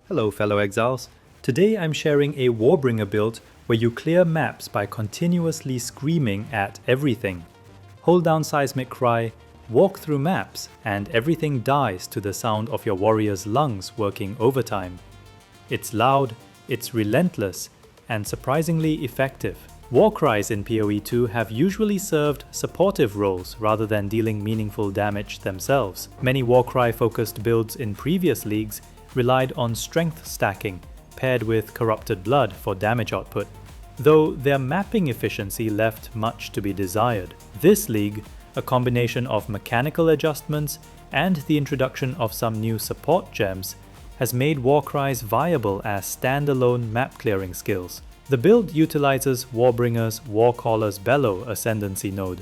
Hello fellow exiles, today I'm sharing a Warbringer build where you clear maps by continuously screaming at everything. Hold down Seismic Cry, walk through maps, and everything dies to the sound of your warrior's lungs working overtime. It's loud, it's relentless, and surprisingly effective. War cries in PoE 2 have usually served supportive roles rather than dealing meaningful damage themselves. Many Warcry focused builds in previous leagues relied on strength stacking, paired with corrupted blood for damage output, though their mapping efficiency left much to be desired. This league, a combination of mechanical adjustments and the introduction of some new support gems, has made Warcries viable as standalone map clearing skills. The build utilizes Warbringer's Warcaller's Bellow Ascendancy node,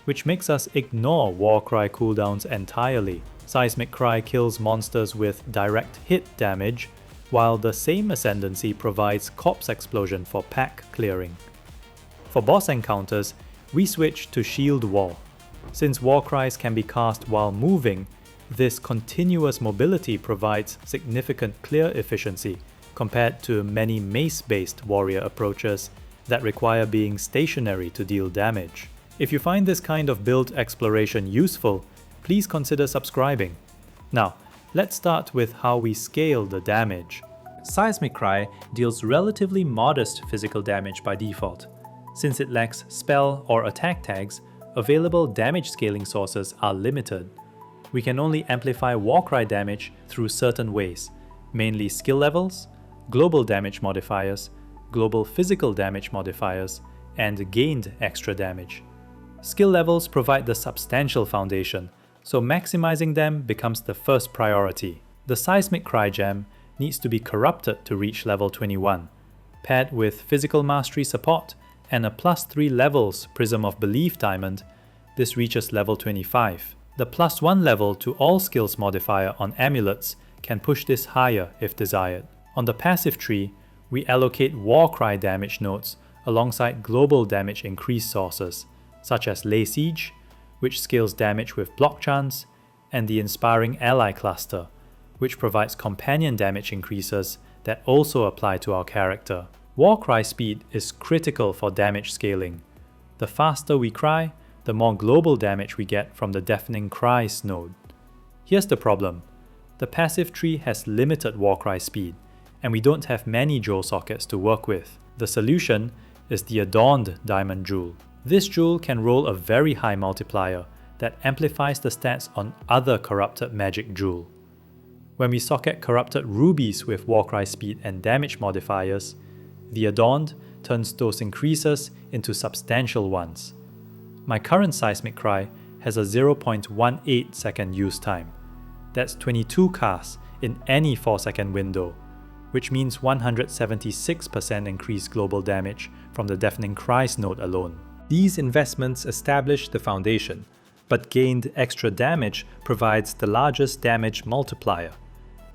which makes us ignore Warcry cooldowns entirely. Seismic Cry kills monsters with direct hit damage, while the same Ascendancy provides Corpse Explosion for pack clearing. For boss encounters, we switch to Shield Wall. Since Warcries can be cast while moving, this continuous mobility provides significant clear efficiency compared to many mace-based warrior approaches that require being stationary to deal damage. If you find this kind of build exploration useful, please consider subscribing. Now, let's start with how we scale the damage. Seismic Cry deals relatively modest physical damage by default. Since it lacks spell or attack tags, available damage scaling sources are limited. We can only amplify Warcry damage through certain ways, mainly skill levels, global damage modifiers, global physical damage modifiers, and gained extra damage. Skill levels provide the substantial foundation, so maximizing them becomes the first priority. The Seismic Cry gem needs to be corrupted to reach level 21. Paired with physical mastery support and a +3 levels Prism of Belief diamond, this reaches level 25. The +1 level to all skills modifier on amulets can push this higher if desired. On the passive tree, we allocate Warcry damage nodes alongside global damage increase sources, such as Lay Siege, which scales damage with block chance, and the Inspiring Ally cluster, which provides companion damage increases that also apply to our character. Warcry speed is critical for damage scaling. The faster we cry, the more global damage we get from the Deafening Cries node. Here's the problem. The passive tree has limited Warcry speed, and we don't have many jewel sockets to work with. The solution is the Adorned Diamond Jewel. This jewel can roll a very high multiplier that amplifies the stats on other corrupted magic jewel. When we socket corrupted rubies with Warcry speed and damage modifiers, the Adorned turns those increases into substantial ones. My current Seismic Cry has a 0.18 second use time. That's 22 casts in any 4-second window, which means 176% increased global damage from the Deafening Cries node alone. These investments established the foundation, but gained extra damage provides the largest damage multiplier.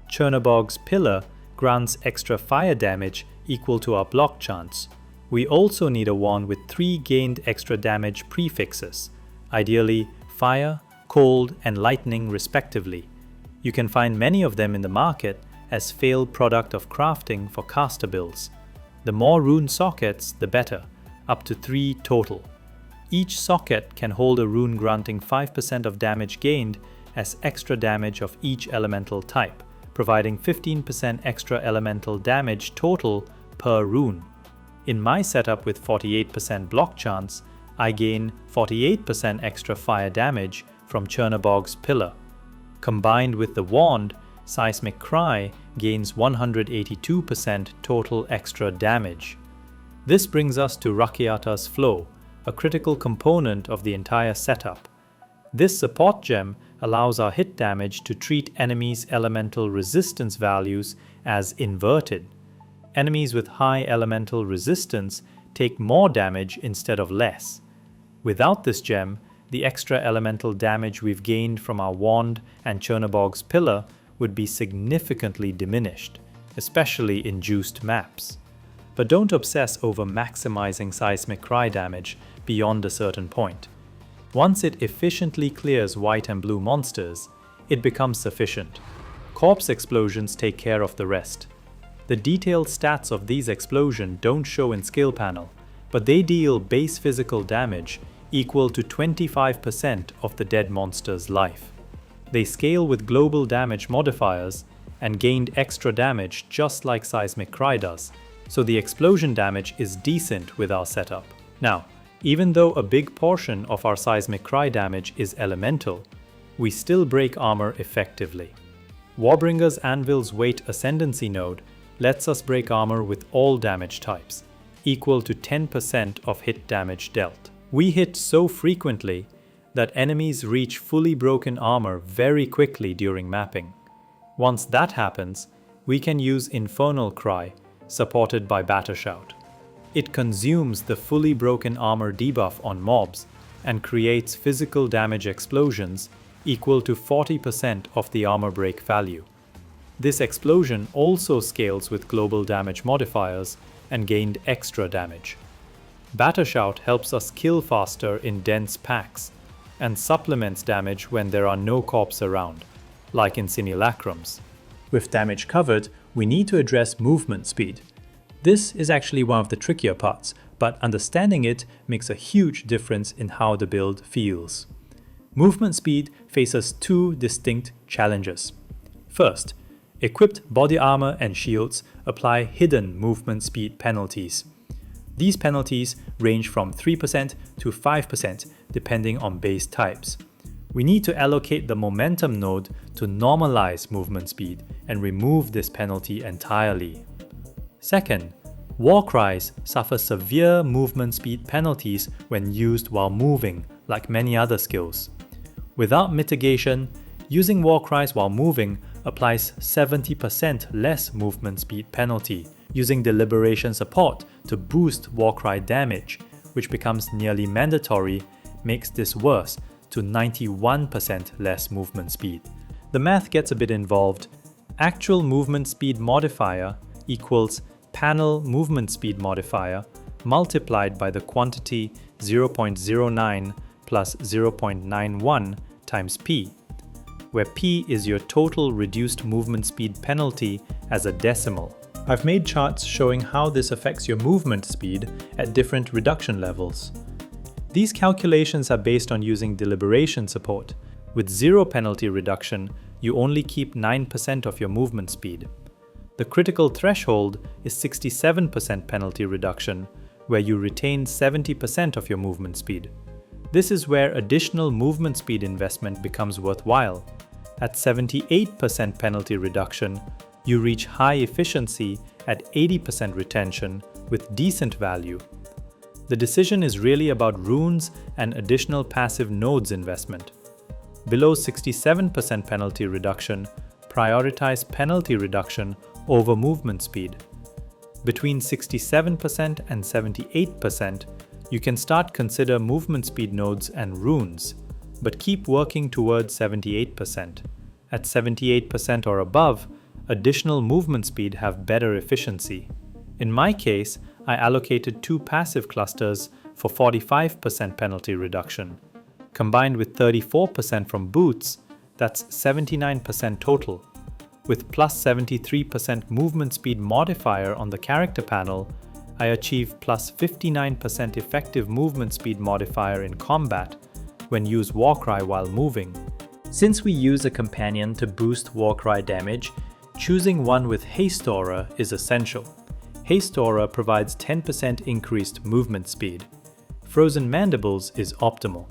Chernobog's Pillar grants extra fire damage equal to our block chance. We also need a wand with 3 gained extra damage prefixes, ideally fire, cold, and lightning respectively. You can find many of them in the market as failed product of crafting for caster builds. The more rune sockets, the better, up to 3 total. Each socket can hold a rune granting 5% of damage gained as extra damage of each elemental type, providing 15% extra elemental damage total per rune. In my setup with 48% block chance, I gain 48% extra fire damage from Chernobog's Pillar. Combined with the wand, Seismic Cry gains 182% total extra damage. This brings us to Rakyata's Flow, a critical component of the entire setup. This support gem allows our hit damage to treat enemies' elemental resistance values as inverted. Enemies with high elemental resistance take more damage instead of less. Without this gem, the extra elemental damage we've gained from our wand and Chernobog's Pillar would be significantly diminished, especially in juiced maps. But don't obsess over maximizing Seismic Cry damage beyond a certain point. Once it efficiently clears white and blue monsters, it becomes sufficient. Corpse explosions take care of the rest. The detailed stats of these explosions don't show in skill panel, but they deal base physical damage equal to 25% of the dead monster's life. They scale with global damage modifiers and gained extra damage just like Seismic Cry does, so the explosion damage is decent with our setup. Now, even though a big portion of our Seismic Cry damage is elemental, we still break armor effectively. Warbringer's Anvil's Weight Ascendancy node lets us break armor with all damage types, equal to 10% of hit damage dealt. We hit so frequently that enemies reach fully broken armor very quickly during mapping. Once that happens, we can use Infernal Cry, supported by Battershout. It consumes the fully broken armor debuff on mobs and creates physical damage explosions equal to 40% of the armor break value. This explosion also scales with global damage modifiers and gained extra damage. Battershout helps us kill faster in dense packs and supplements damage when there are no corps around, like in Simulacrums. With damage covered, we need to address movement speed. This is actually one of the trickier parts, but understanding it makes a huge difference in how the build feels. Movement speed faces two distinct challenges. First, equipped body armor and shields apply hidden movement speed penalties. These penalties range from 3% to 5% depending on base types. We need to allocate the momentum node to normalize movement speed and remove this penalty entirely. Second, Warcries suffer severe movement speed penalties when used while moving, like many other skills. Without mitigation, using Warcries while moving applies 70% less movement speed penalty. Using Deliberation support to boost Warcry damage, which becomes nearly mandatory, makes this worse to 91% less movement speed. The math gets a bit involved. Actual movement speed modifier equals panel movement speed modifier multiplied by the quantity 0.09 plus 0.91 times p, where p is your total reduced movement speed penalty as a decimal. I've made charts showing how this affects your movement speed at different reduction levels. These calculations are based on using Deliberation support. With 0 penalty reduction, you only keep 9% of your movement speed. The critical threshold is 67% penalty reduction, where you retain 70% of your movement speed. This is where additional movement speed investment becomes worthwhile. At 78% penalty reduction, you reach high efficiency at 80% retention with decent value. The decision is really about runes and additional passive nodes investment. Below 67% penalty reduction, prioritize penalty reduction over movement speed. Between 67% and 78%, you can start consider movement speed nodes and runes, but keep working towards 78%. At 78% or above, additional movement speed have better efficiency. In my case, I allocated 2 passive clusters for 45% penalty reduction. Combined with 34% from boots, that's 79% total. With plus 73% movement speed modifier on the character panel, I achieve plus 59% effective movement speed modifier in combat when use Warcry while moving. Since we use a companion to boost Warcry damage, choosing one with Haste Aura is essential. Haste Aura provides 10% increased movement speed. Frozen Mandibles is optimal.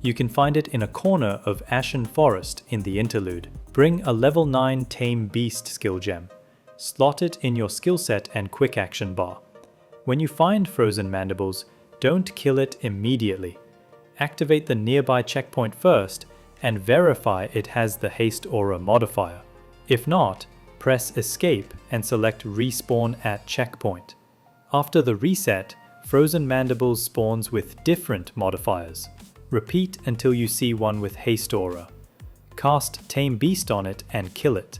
You can find it in a corner of Ashen Forest in the interlude. Bring a level 9 Tame Beast skill gem. Slot it in your skill set and quick action bar. When you find Frozen Mandibles, don't kill it immediately. Activate the nearby checkpoint first and verify it has the Haste Aura modifier. If not, press Escape and select Respawn at checkpoint. After the reset, Frozen Mandibles spawns with different modifiers. Repeat until you see one with Haste Aura. Cast Tame Beast on it and kill it.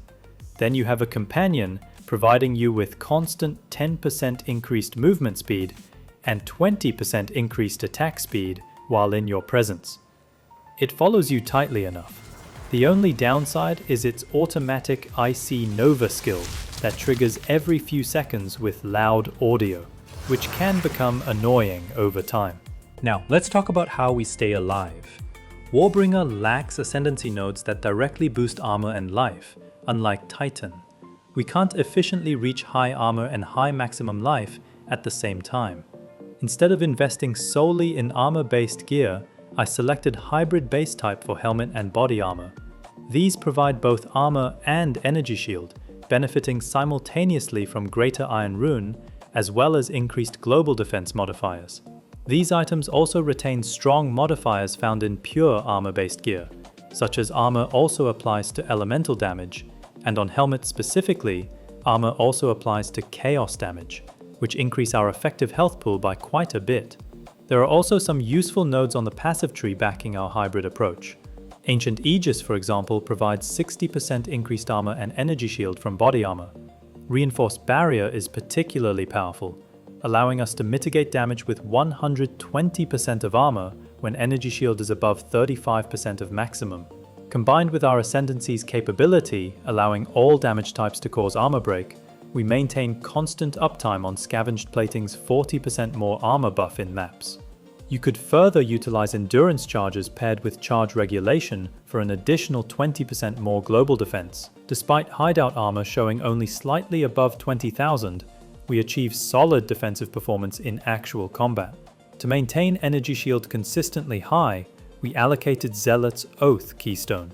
Then you have a companion providing you with constant 10% increased movement speed and 20% increased attack speed while in your presence. It follows you tightly enough. The only downside is its automatic IC Nova skill that triggers every few seconds with loud audio, which can become annoying over time. Now, let's talk about how we stay alive. Warbringer lacks ascendancy nodes that directly boost armor and life, unlike Titan. We can't efficiently reach high armor and high maximum life at the same time. Instead of investing solely in armor-based gear, I selected hybrid base type for helmet and body armor. These provide both armor and energy shield, benefiting simultaneously from greater Iron Rune, as well as increased global defense modifiers. These items also retain strong modifiers found in pure armor-based gear, such as armor also applies to elemental damage, and on helmets specifically, armor also applies to chaos damage, which increase our effective health pool by quite a bit. There are also some useful nodes on the passive tree backing our hybrid approach. Ancient Aegis, for example, provides 60% increased armor and energy shield from body armor. Reinforced Barrier is particularly powerful, allowing us to mitigate damage with 120% of armor when energy shield is above 35% of maximum. Combined with our Ascendancy's capability, allowing all damage types to cause armor break, we maintain constant uptime on Scavenged Plating's 40% more armor buff in maps. You could further utilize endurance charges paired with charge regulation for an additional 20% more global defense. Despite hideout armor showing only slightly above 20,000, we achieve solid defensive performance in actual combat. To maintain energy shield consistently high, we allocated Zealot's Oath keystone.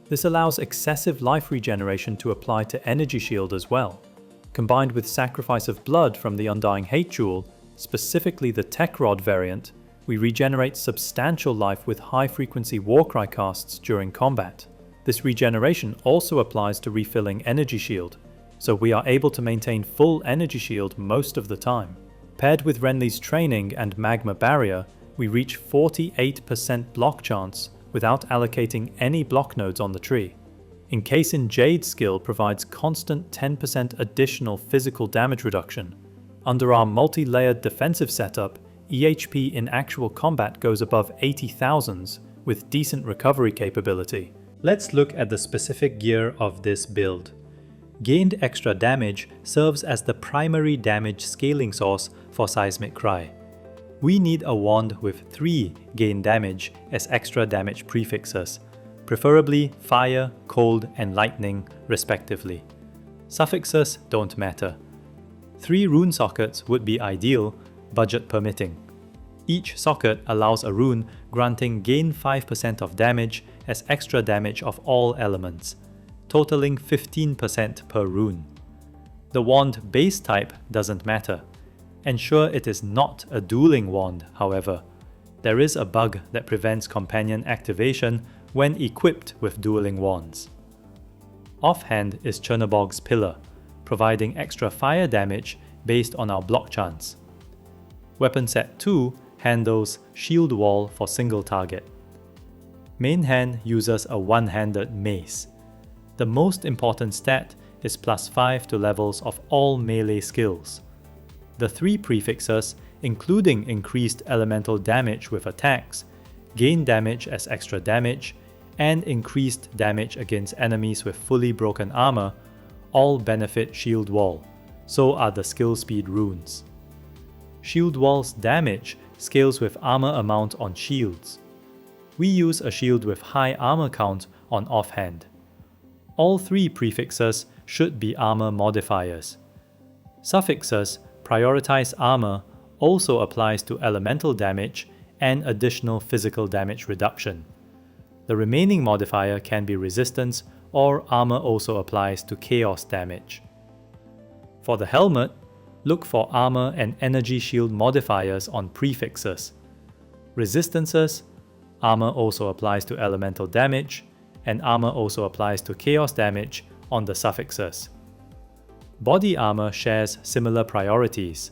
This allows excessive life regeneration to apply to energy shield as well. Combined with Sacrifice of Blood from the Undying Hate Jewel, specifically the Tech Rod variant, we regenerate substantial life with high-frequency Warcry casts during combat. This regeneration also applies to refilling energy shield, so we are able to maintain full energy shield most of the time. Paired with Renly's training and Magma Barrier, we reach 48% block chance without allocating any block nodes on the tree. Encase in Jade's skill provides constant 10% additional physical damage reduction. Under our multi-layered defensive setup, EHP in actual combat goes above 80,000s with decent recovery capability. Let's look at the specific gear of this build. Gained extra damage serves as the primary damage scaling source for Seismic Cry. We need a wand with 3 gain damage as extra damage prefixes, preferably fire, cold, and lightning respectively. Suffixes don't matter. 3 rune sockets would be ideal, budget permitting. Each socket allows a rune granting gain 5% of damage as extra damage of all elements, totaling 15% per rune. The wand base type doesn't matter. Ensure it is not a dueling wand, however. There is a bug that prevents companion activation when equipped with dueling wands. Offhand is Chernobog's Pillar, providing extra fire damage based on our block chance. Weapon set 2 handles Shield Wall for single target. Main hand uses a one-handed mace. The most important stat is +5 to levels of all melee skills. The 3 prefixes, including increased elemental damage with attacks, gain damage as extra damage, and increased damage against enemies with fully broken armor, all benefit Shield Wall, so are the skill speed runes. Shield Wall's damage scales with armor amount on shields. We use a shield with high armor count on offhand. All 3 prefixes should be armor modifiers. Suffixes prioritize armor also applies to elemental damage and additional physical damage reduction. The remaining modifier can be resistance or armor also applies to chaos damage. For the helmet, look for armor and energy shield modifiers on prefixes. Resistances, armor also applies to elemental damage, and armor also applies to chaos damage on the suffixes. Body armor shares similar priorities.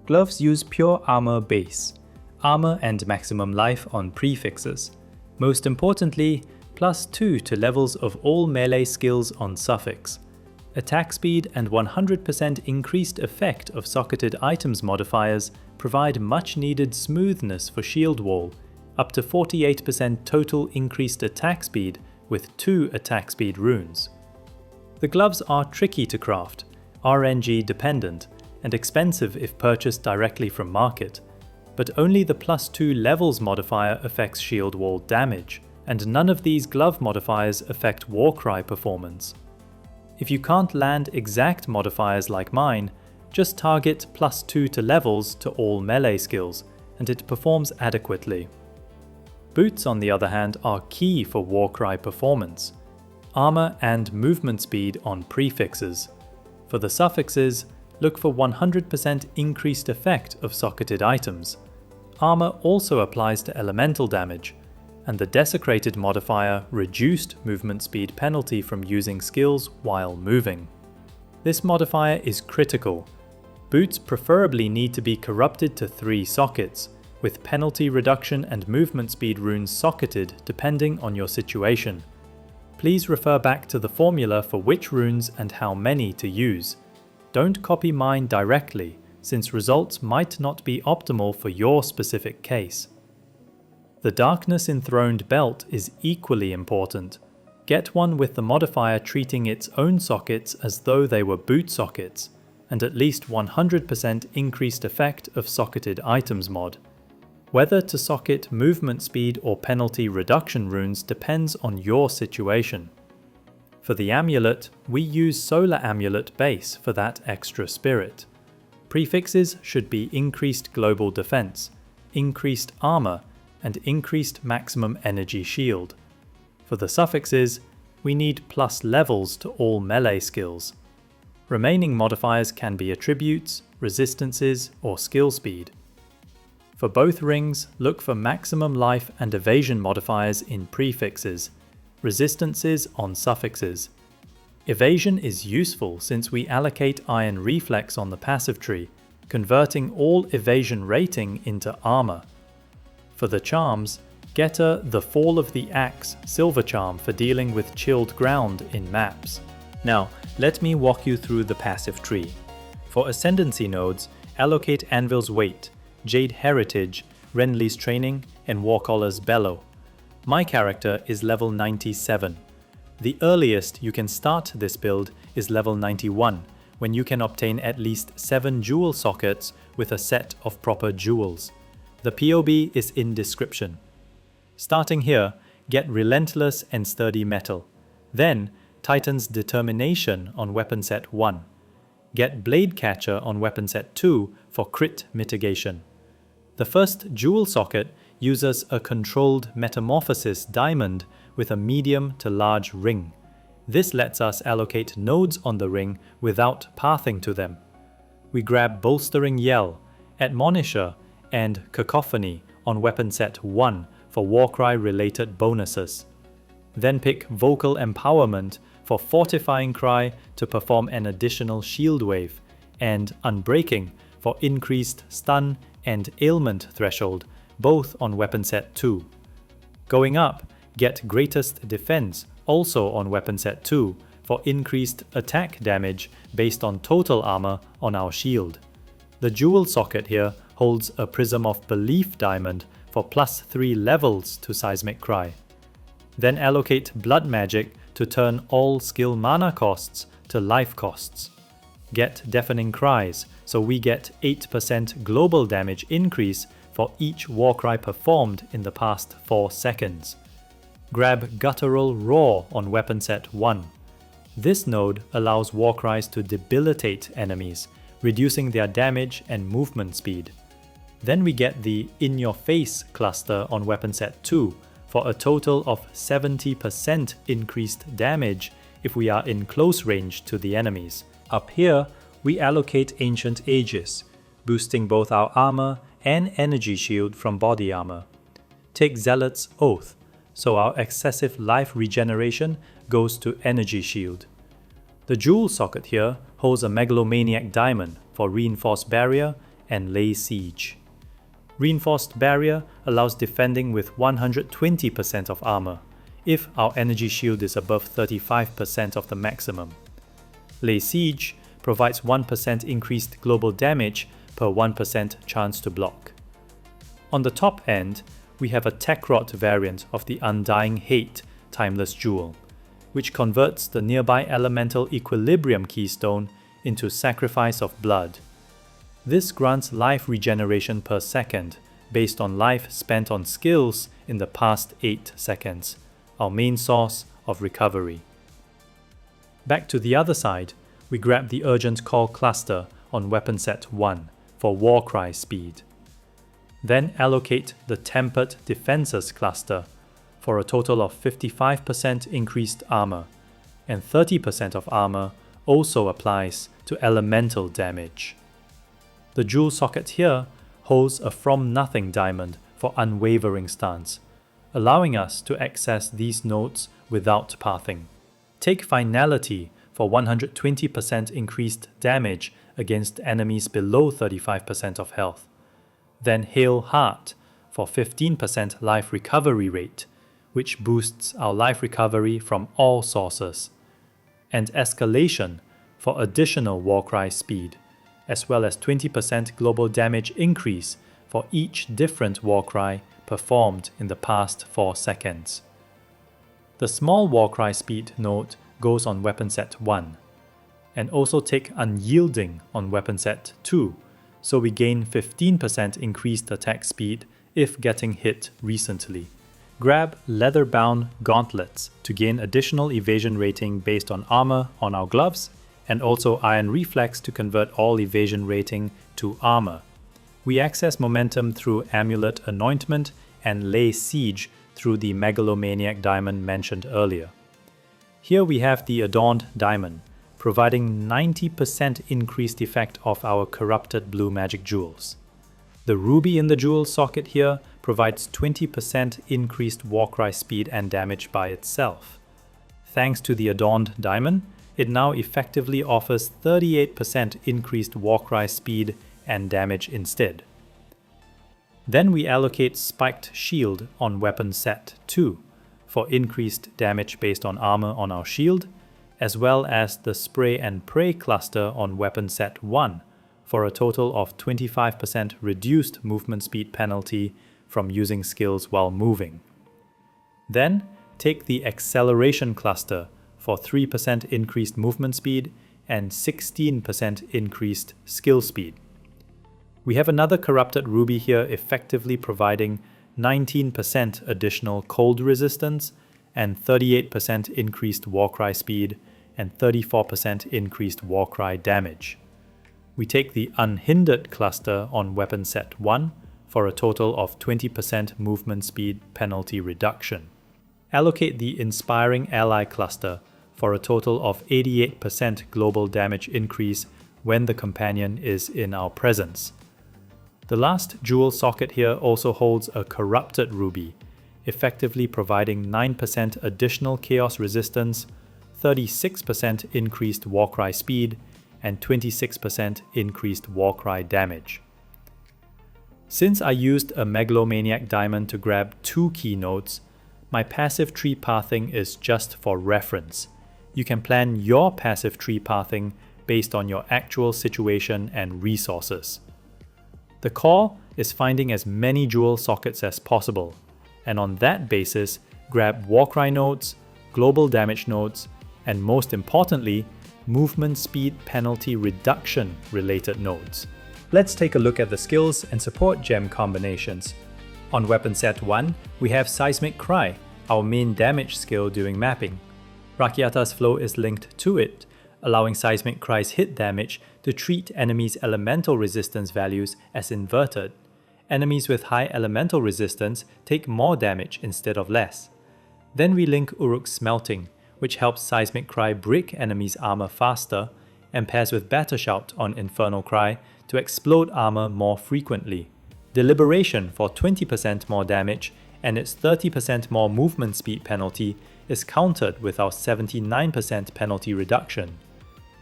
Gloves use pure armor base, armor and maximum life on prefixes. Most importantly, +2 to levels of all melee skills on suffix. Attack speed and 100% increased effect of socketed items modifiers provide much needed smoothness for Shield Wall, up to 48% total increased attack speed with 2 attack speed runes. The gloves are tricky to craft, RNG dependent, and expensive if purchased directly from market, but only the +2 levels modifier affects shield wall damage, and none of these glove modifiers affect Warcry performance. If you can't land exact modifiers like mine, just target +2 to levels to all melee skills, and it performs adequately. Boots, on the other hand, are key for Warcry performance. Armour and movement speed on prefixes. For the suffixes, look for 100% increased effect of socketed items. Armour also applies to elemental damage, and the desecrated modifier reduced movement speed penalty from using skills while moving. This modifier is critical. Boots preferably need to be corrupted to 3 sockets, with penalty reduction and movement speed runes socketed depending on your situation. Please refer back to the formula for which runes and how many to use. Don't copy mine directly, since results might not be optimal for your specific case. The Darkness Enthroned belt is equally important. Get one with the modifier treating its own sockets as though they were boot sockets, and at least 100% increased effect of socketed items mod. Whether to socket movement speed or penalty reduction runes depends on your situation. For the amulet, we use Solar Amulet base for that extra spirit. Prefixes should be increased global defense, increased armor, and increased maximum energy shield. For the suffixes, we need plus levels to all melee skills. Remaining modifiers can be attributes, resistances, or skill speed. For both rings, look for maximum life and evasion modifiers in prefixes, resistances on suffixes. Evasion is useful since we allocate Iron Reflex on the passive tree, converting all evasion rating into armor. For the charms, get the Fall of the Axe silver charm for dealing with chilled ground in maps. Now, let me walk you through the passive tree. For Ascendancy nodes, allocate Anvil's Weight, Jade Heritage, Renly's Training, and Warcaller's Bellow. My character is level 97. The earliest you can start this build is level 91, when you can obtain at least 7 jewel sockets with a set of proper jewels. The PoE is in description. Starting here, get Relentless and Sturdy Metal. Then, Titan's Determination on weapon set 1. Get Blade Catcher on weapon set 2 for crit mitigation. The first jewel socket uses a controlled Metamorphosis diamond with a medium to large ring. This lets us allocate nodes on the ring without pathing to them. We grab Bolstering Yell, Admonisher, and Cacophony on weapon set 1 for Warcry related bonuses. Then pick Vocal Empowerment for Fortifying Cry to perform an additional shield wave, and Unbreaking for increased stun and ailment threshold, both on weapon set 2. Going up, get Greatest Defense also on weapon set 2 for increased attack damage based on total armor on our shield. The jewel socket here holds a Prism of Belief diamond for +3 levels to Seismic Cry. Then allocate Blood Magic to turn all skill mana costs to life costs. Get Deafening Cries, so we get 8% global damage increase for each Warcry performed in the past 4 seconds. Grab Guttural Roar on weapon set 1. This node allows Warcries to debilitate enemies, reducing their damage and movement speed. Then we get the In Your Face cluster on weapon set 2 for a total of 70% increased damage if we are in close range to the enemies. Up here, we allocate Ancient Aegis, boosting both our armor and energy shield from body armor. Take Zealot's Oath, so our excessive life regeneration goes to energy shield. The jewel socket here holds a Megalomaniac Diamond for Reinforced Barrier and Lay Siege. Reinforced Barrier allows defending with 120% of armor, if our energy shield is above 35% of the maximum. Lay Siege provides 1% increased global damage per 1% chance to block. On the top end, we have a Tech Rot variant of the Undying Hate Timeless Jewel, which converts the nearby elemental Equilibrium keystone into Sacrifice of Blood. This grants life regeneration per second, based on life spent on skills in the past 8 seconds, our main source of recovery. Back to the other side, we grab the Urgent Call cluster on weapon set 1 for Warcry speed. Then allocate the Tempered Defenses cluster for a total of 55% increased armor, and 30% of armor also applies to elemental damage. The jewel socket here holds a From Nothing diamond for Unwavering Stance, allowing us to access these nodes without pathing. Take Finality for 120% increased damage against enemies below 35% of health. Then Hail Heart for 15% life recovery rate, which boosts our life recovery from all sources. And Escalation for additional Warcry speed, as well as 20% global damage increase for each different Warcry performed in the past 4 seconds. The small Warcry speed node goes on weapon set 1, and also take Unyielding on weapon set 2, so we gain 15% increased attack speed if getting hit recently. Grab Leather-bound Gauntlets to gain additional evasion rating based on armor on our gloves, and also Iron Reflex to convert all evasion rating to armor. We access momentum through Amulet Anointment and lay siege through the Megalomaniac Diamond mentioned earlier. Here we have the Adorned Diamond, providing 90% increased effect of our corrupted blue magic jewels. The ruby in the jewel socket here provides 20% increased Warcry speed and damage by itself. Thanks to the Adorned Diamond, it now effectively offers 38% increased Warcry speed and damage instead. Then we allocate Spiked Shield on weapon set 2 for increased damage based on armor on our shield, as well as the Spray and Pray cluster on weapon set 1 for a total of 25% reduced movement speed penalty from using skills while moving. Then take the Acceleration cluster for 3% increased movement speed and 16% increased skill speed. We have another corrupted ruby here effectively providing 19% additional cold resistance and 38% increased Warcry speed and 34% increased Warcry damage. We take the Unhindered cluster on weapon set 1 for a total of 20% movement speed penalty reduction. Allocate the Inspiring Ally cluster for a total of 88% global damage increase when the companion is in our presence. The last jewel socket here also holds a Corrupted Ruby, effectively providing 9% additional chaos resistance, 36% increased Warcry speed, and 26% increased Warcry damage. Since I used a Megalomaniac Diamond to grab 2 key nodes, my passive tree pathing is just for reference. You can plan your passive tree pathing based on your actual situation and resources. The core is finding as many jewel sockets as possible, and on that basis, grab Warcry nodes, global damage nodes, and most importantly, movement speed penalty reduction related nodes. Let's take a look at the skills and support gem combinations. On weapon set 1, we have Seismic Cry, our main damage skill during mapping. Rakiata's flow is linked to it, allowing Seismic Cry's hit damage to treat enemies' elemental resistance values as inverted. Enemies with high elemental resistance take more damage instead of less. Then we link Uruk's Smelting, which helps Seismic Cry break enemies' armor faster, and pairs with Batter Shout on Infernal Cry to explode armor more frequently. Deliberation for 20% more damage and its 30% more movement speed penalty is countered with our 79% penalty reduction.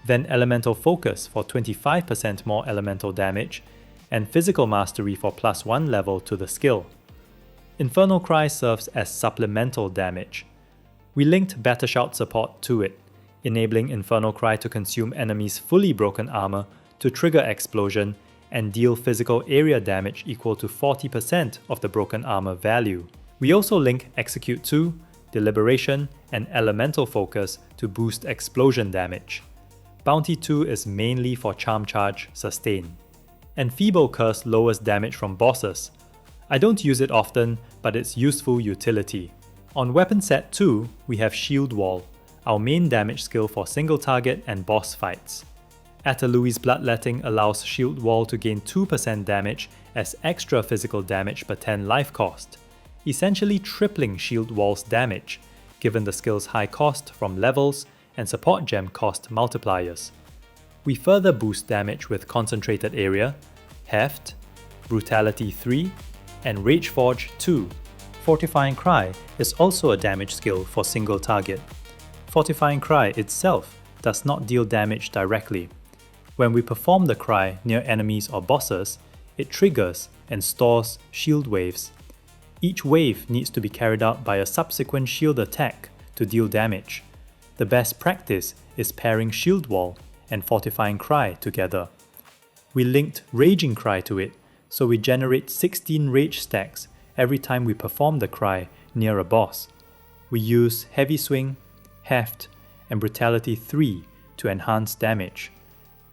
Then Elemental Focus for 25% more elemental damage, and Physical Mastery for +1 level to the skill. Infernal Cry serves as supplemental damage. We linked Batter Shout support to it, enabling Infernal Cry to consume enemies' fully broken armor to trigger explosion and deal physical area damage equal to 40% of the broken armor value. We also link Execute 2, Deliberation, and Elemental Focus to boost explosion damage. Bounty 2 is mainly for Charm Charge Sustain. Enfeeble Curse lowers damage from bosses. I don't use it often, but it's useful utility. On weapon set 2, we have Shield Wall, our main damage skill for single target and boss fights. Atalui's Bloodletting allows Shield Wall to gain 2% damage as extra physical damage per 10 life cost, essentially tripling Shield Wall's damage, given the skill's high cost from levels and support gem cost multipliers. We further boost damage with Concentrated Area, Heft, Brutality 3, and Rageforge 2. Fortifying Cry is also a damage skill for single target. Fortifying Cry itself does not deal damage directly. When we perform the cry near enemies or bosses, it triggers and stores shield waves. Each wave needs to be carried out by a subsequent shield attack to deal damage. The best practice is pairing Shield Wall and Fortifying Cry together. We linked Raging Cry to it, so we generate 16 rage stacks every time we perform the cry near a boss. We use Heavy Swing, Heft, and Brutality 3 to enhance damage.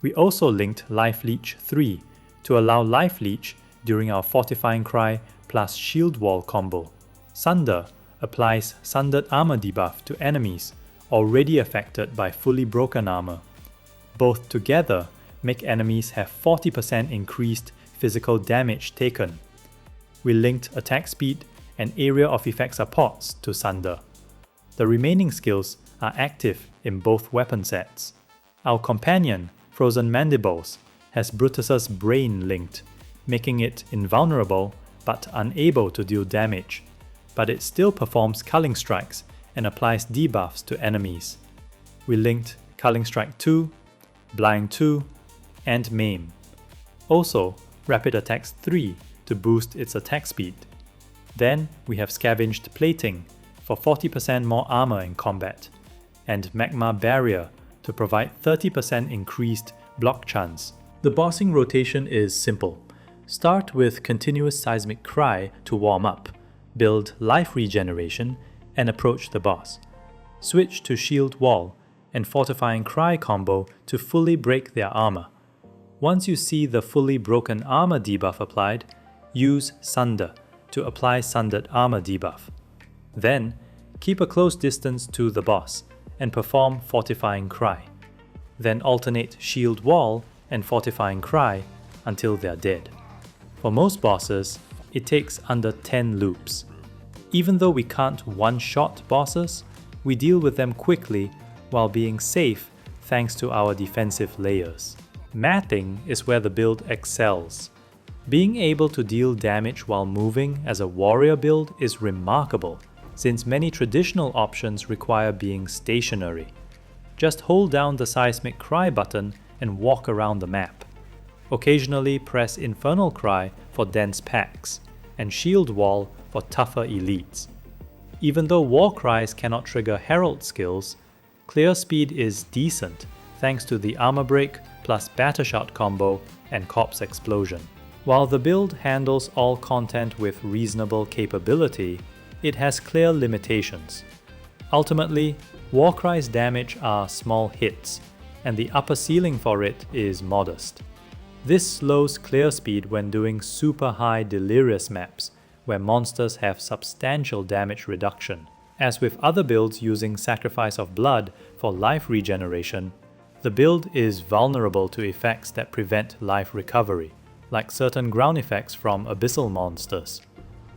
We also linked Life Leech 3 to allow Life Leech during our Fortifying Cry plus Shield Wall combo. Sunder applies Sundered Armor debuff to enemies already affected by fully broken armor. Both together make enemies have 40% increased physical damage taken. We linked Attack Speed and Area of Effect supports to Sunder. The remaining skills are active in both weapon sets. Our companion, Frozen Mandibles, has Brutus's Brain linked, making it invulnerable but unable to deal damage, but it still performs Culling Strikes and applies debuffs to enemies. We linked Culling Strike 2, Blind 2, and Maim. Also, Rapid Attacks 3 to boost its attack speed. Then we have Scavenged Plating for 40% more armor in combat, and Magma Barrier to provide 30% increased block chance. The bossing rotation is simple. Start with continuous Seismic Cry to warm up, build life regeneration, and approach the boss. Switch to Shield Wall and Fortifying Cry combo to fully break their armor. Once you see the fully broken armor debuff applied, use Sunder to apply Sundered Armor debuff. Then, keep a close distance to the boss and perform Fortifying Cry. Then alternate Shield Wall and Fortifying Cry until they're dead. For most bosses, it takes under 10 loops. Even though we can't one-shot bosses, we deal with them quickly while being safe thanks to our defensive layers. Matting is where the build excels. Being able to deal damage while moving as a warrior build is remarkable, since many traditional options require being stationary. Just hold down the Seismic Cry button and walk around the map. Occasionally press Infernal Cry for dense packs, and Shield Wall for tougher elites. Even though War Cries cannot trigger Herald skills, clear speed is decent thanks to the Armor Break plus Battershot combo and Corpse Explosion. While the build handles all content with reasonable capability, it has clear limitations. Ultimately, Warcry's damage are small hits, and the upper ceiling for it is modest. This slows clear speed when doing super high Delirious maps, where monsters have substantial damage reduction. As with other builds using Sacrifice of Blood for life regeneration, the build is vulnerable to effects that prevent life recovery, like certain ground effects from abyssal monsters.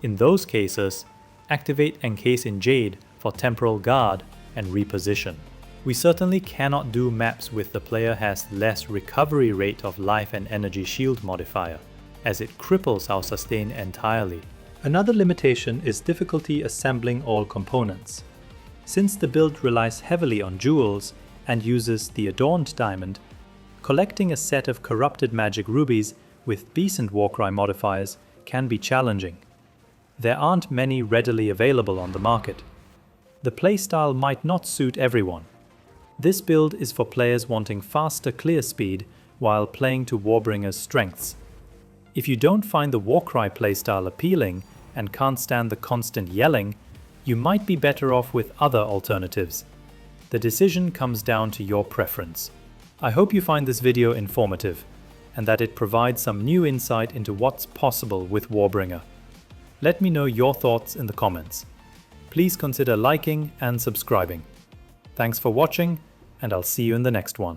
In those cases, activate Encase in Jade for Temporal Guard and reposition. We certainly cannot do maps with the player has less recovery rate of life and energy shield modifier, as it cripples our sustain entirely. Another limitation is difficulty assembling all components. Since the build relies heavily on jewels and uses the Adorned Diamond, collecting a set of Corrupted Magic Rubies with decent Warcry modifiers can be challenging. There aren't many readily available on the market. The playstyle might not suit everyone. This build is for players wanting faster clear speed while playing to Warbringer's strengths. If you don't find the Warcry playstyle appealing and can't stand the constant yelling, you might be better off with other alternatives. The decision comes down to your preference. I hope you find this video informative and that it provides some new insight into what's possible with Warbringer. Let me know your thoughts in the comments. Please consider liking and subscribing. Thanks for watching, and I'll see you in the next one.